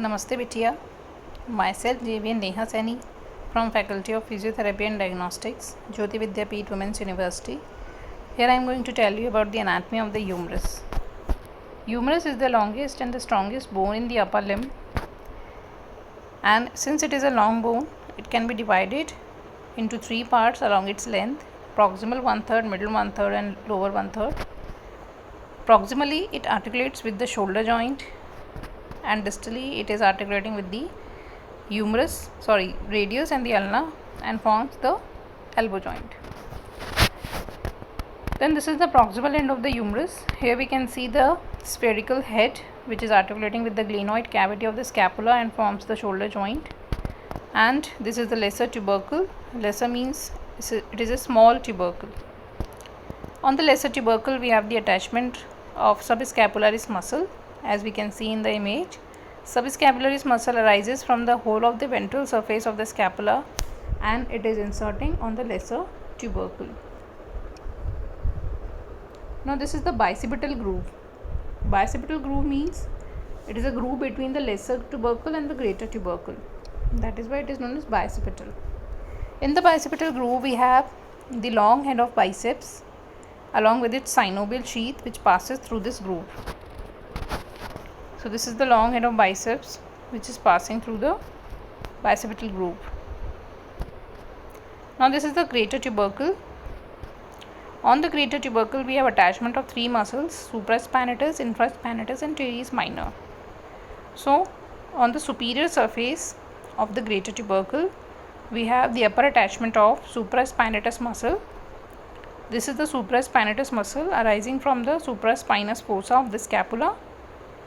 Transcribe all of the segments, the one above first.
Namaste Bitia. Myself JVN Neha Saini from Faculty of Physiotherapy and Diagnostics, Jyoti Vidyapeeth Women's University. Here I am going to tell you about the anatomy of the humerus. Humerus is the longest and the strongest bone in the upper limb, and since it is a long bone, it can be divided into three parts along its length: proximal 1/3, middle 1/3 and lower 1/3. Proximally it articulates with the shoulder joint, and distally it is articulating with the radius and the ulna and forms the elbow joint. Then this is the proximal end of the humerus. Here we can see the spherical head which is articulating with the glenoid cavity of the scapula and forms the shoulder joint. And this is the lesser tubercle. Lesser means it is a small tubercle. On the lesser tubercle we have the attachment of subscapularis muscle, as we can see in the image. Subscapularis muscle arises from the whole of the ventral surface of the scapula and it is inserting on the lesser tubercle. Now this is the bicipital groove. Bicipital groove means it is a groove between the lesser tubercle and the greater tubercle. That is why it is known as bicipital. In the bicipital groove we have the long head of biceps along with its synovial sheath which passes through this groove. So this is the long head of biceps which is passing through the bicipital groove. Now this is the greater tubercle. On the greater tubercle we have attachment of three muscles: supraspinatus, infraspinatus and teres minor. So on the superior surface of the greater tubercle we have the upper attachment of supraspinatus muscle. This is the supraspinatus muscle arising from the supraspinous fossa of the scapula.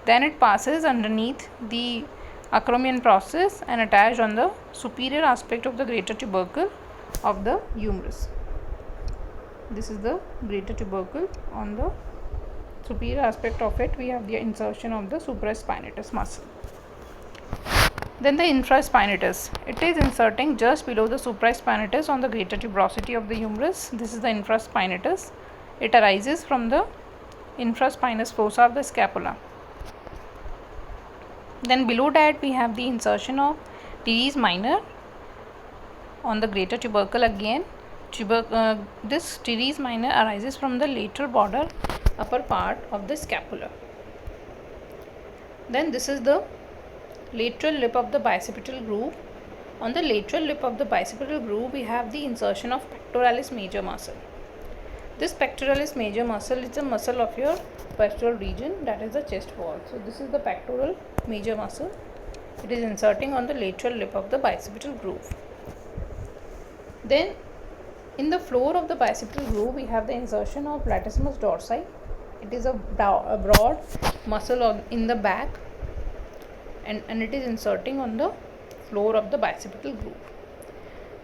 Then it passes underneath the acromion process and attached on the superior aspect of the greater tubercle of the humerus. This is the greater tubercle. On the superior aspect of it we have the insertion of the supraspinatus muscle. Then the infraspinatus, it is inserting just below the supraspinatus on the greater tuberosity of the humerus. This is the infraspinatus. It arises from the infraspinous fossa of the scapula. Then below that we have the insertion of teres minor on the greater tubercle again. This teres minor arises from the lateral border upper part of the scapula. Then this is the lateral lip of the bicipital groove. On the lateral lip of the bicipital groove we have the insertion of pectoralis major muscle. This pectoralis major muscle is a muscle of your pectoral region, that is the chest wall. So this is the pectoral major muscle. It is inserting on the lateral lip of the bicipital groove. Then in the floor of the bicipital groove we have the insertion of latissimus dorsi. It is a broad muscle in the back and it is inserting on the floor of the bicipital groove.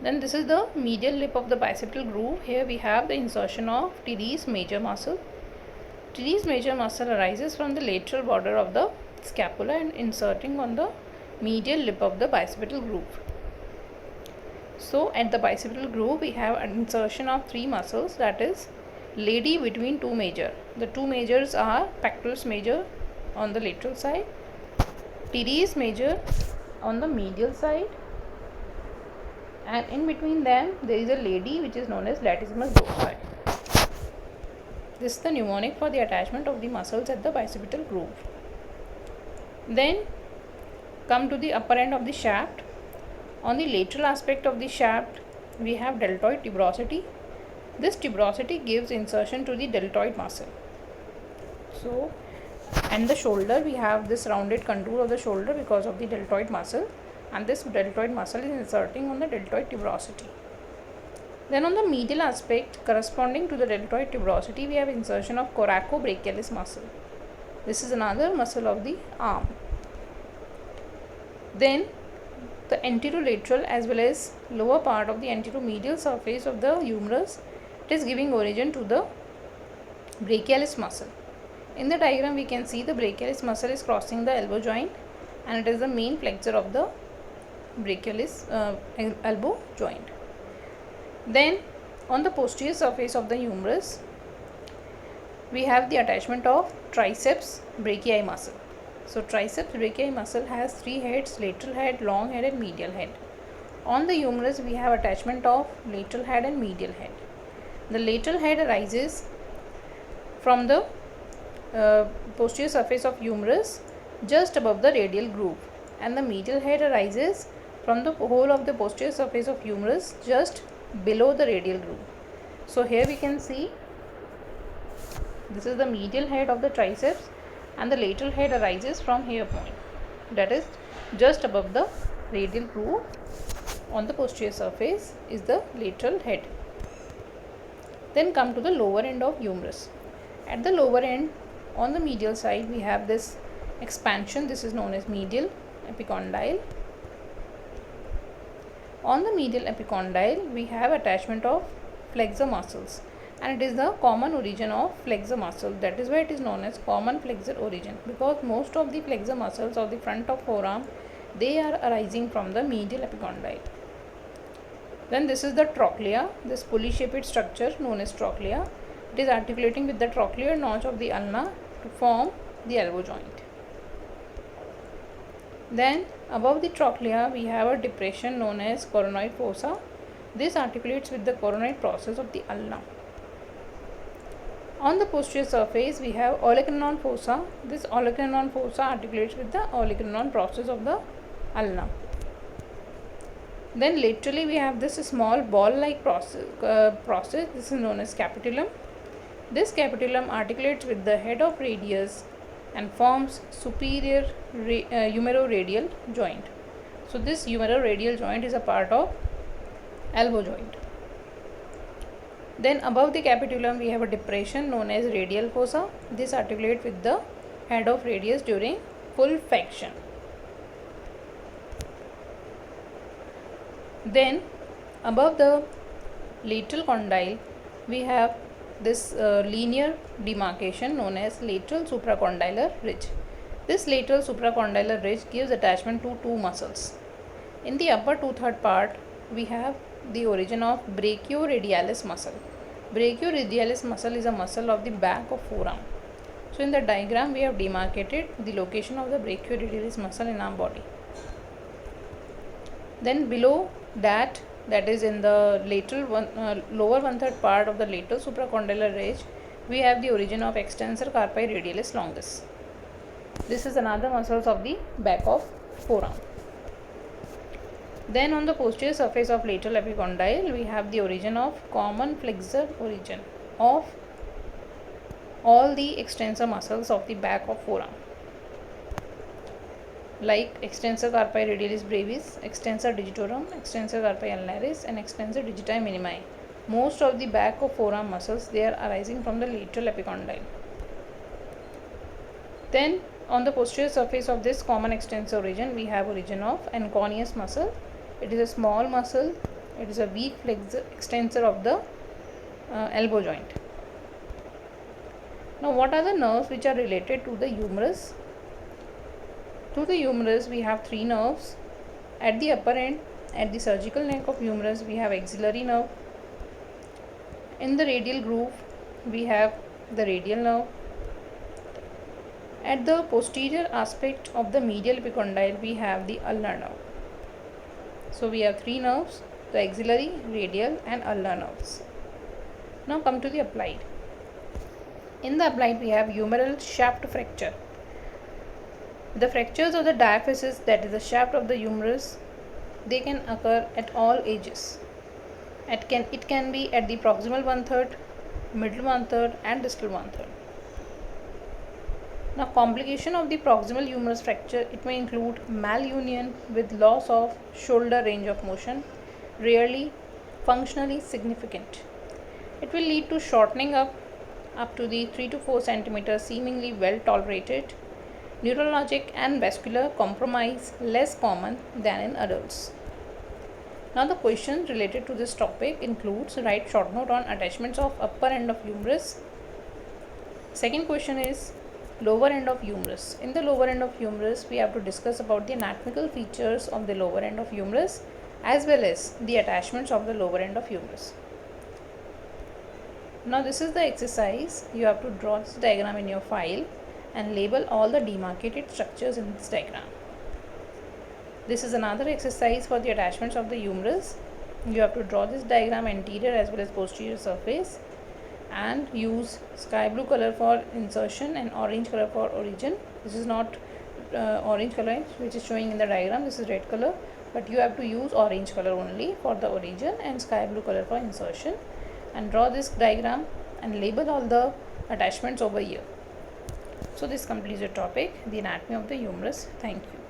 Then this is the medial lip of the bicipital groove. Here we have the insertion of teres major muscle. Teres major muscle arises from the lateral border of the scapula and inserting on the medial lip of the bicipital groove. So at the bicipital groove we have an insertion of three muscles, that is lady between two major. The two majors are pectoralis major on the lateral side, teres major on the medial side, and in between them there is a lady which is known as latissimus dorsi. This is the mnemonic for the attachment of the muscles at the bicipital groove. Then come to the upper end of the shaft. On the lateral aspect of the shaft we have deltoid tuberosity. This tuberosity gives insertion to the deltoid muscle. So and the shoulder, we have this rounded contour of the shoulder because of the deltoid muscle, and this deltoid muscle is inserting on the deltoid tuberosity. Then on the medial aspect corresponding to the deltoid tuberosity we have insertion of coracobrachialis muscle. This is another muscle of the arm. Then the anterolateral as well as lower part of the anteromedial surface of the humerus, it is giving origin to the brachialis muscle. In the diagram we can see the brachialis muscle is crossing the elbow joint and it is the main flexor of the brachialis elbow joint. Then on the posterior surface of the humerus we have the attachment of triceps brachii muscle. So triceps brachii muscle has three heads: lateral head, long head and medial head. On the humerus we have attachment of lateral head and medial head. The lateral head arises from the posterior surface of humerus just above the radial groove, and the medial head arises from the whole of the posterior surface of humerus just below the radial groove. So here we can see this is the medial head of the triceps, and the lateral head arises from here point, that is just above the radial groove on the posterior surface is the lateral head. Then come to the lower end of humerus. At the lower end on the medial side we have this expansion, this is known as medial epicondyle. On the medial epicondyle we have attachment of flexor muscles, and it is the common origin of flexor muscle, that is why it is known as common flexor origin, because most of the flexor muscles of the front of forearm, they are arising from the medial epicondyle. Then this is the trochlea, this pulley shaped structure known as trochlea. It is articulating with the trochlear notch of the ulna to form the elbow joint. Then above the trochlea we have a depression known as coronoid fossa. This articulates with the coronoid process of the ulna. On the posterior surface we have olecranon fossa. This olecranon fossa articulates with the olecranon process of the ulna. Then laterally we have this small ball-like process. This is known as capitulum. This capitulum articulates with the head of radius and forms superior humeroradial joint. So this humeroradial joint is a part of elbow joint. Then above the capitulum we have a depression known as radial fossa. This articulates with the head of radius during full flexion. Then above the lateral condyle we have this linear demarcation known as lateral supracondylar ridge. This lateral supracondylar ridge gives attachment to two muscles. In the upper 2/3 part we have the origin of brachioradialis muscle. Brachioradialis muscle is a muscle of the back of forearm. So in the diagram we have demarcated the location of the brachioradialis muscle in our body. Then below that is in the lateral lower 1/3 part of the lateral supracondylar ridge, we have the origin of extensor carpi radialis longus. This is another muscles of the back of forearm. Then on the posterior surface of lateral epicondyle we have the origin of common flexor origin of all the extensor muscles of the back of forearm, like extensor carpi radialis brevis, extensor digitorum, extensor carpi ulnaris and extensor digiti minimi. Most of the back of forearm muscles, they are arising from the lateral epicondyle. Then on the posterior surface of this common extensor origin we have origin of anconeus muscle. It is a small muscle, it is a weak extensor of the elbow joint. Now what are the nerves which are related to the humerus? To the humerus we have three nerves. At the upper end, at the surgical neck of humerus we have axillary nerve. In the radial groove we have the radial nerve. At the posterior aspect of the medial epicondyle we have the ulnar nerve. So we have three nerves, the axillary, radial and ulnar nerves. Now come to the applied. In the applied we have humeral shaft fracture. The fractures of the diaphysis, that is the shaft of the humerus, they can occur at all ages. It can be at the proximal 1/3, middle 1/3 and distal 1/3. Now complication of the proximal humerus fracture, it may include malunion with loss of shoulder range of motion, rarely functionally significant. It will lead to shortening up to the 3 to 4 centimeters, seemingly well tolerated. Neurologic and vascular compromise less common than in adults. Now the questions related to this topic includes write short note on attachments of upper end of humerus. Second question is lower end of humerus. In the lower end of humerus we have to discuss about the anatomical features of the lower end of humerus as well as the attachments of the lower end of humerus. Now this is the exercise. You have to draw this diagram in your file and label all the demarcated structures in this diagram. This is another exercise for the attachments of the humerus. You have to draw this diagram anterior as well as posterior surface and use sky blue color for insertion and orange color for origin. This is not orange color which is showing in the diagram, this is red color, but you have to use orange color only for the origin and sky blue color for insertion, and draw this diagram and label all the attachments over here. So this completes your topic, the anatomy of the humerus. Thank you.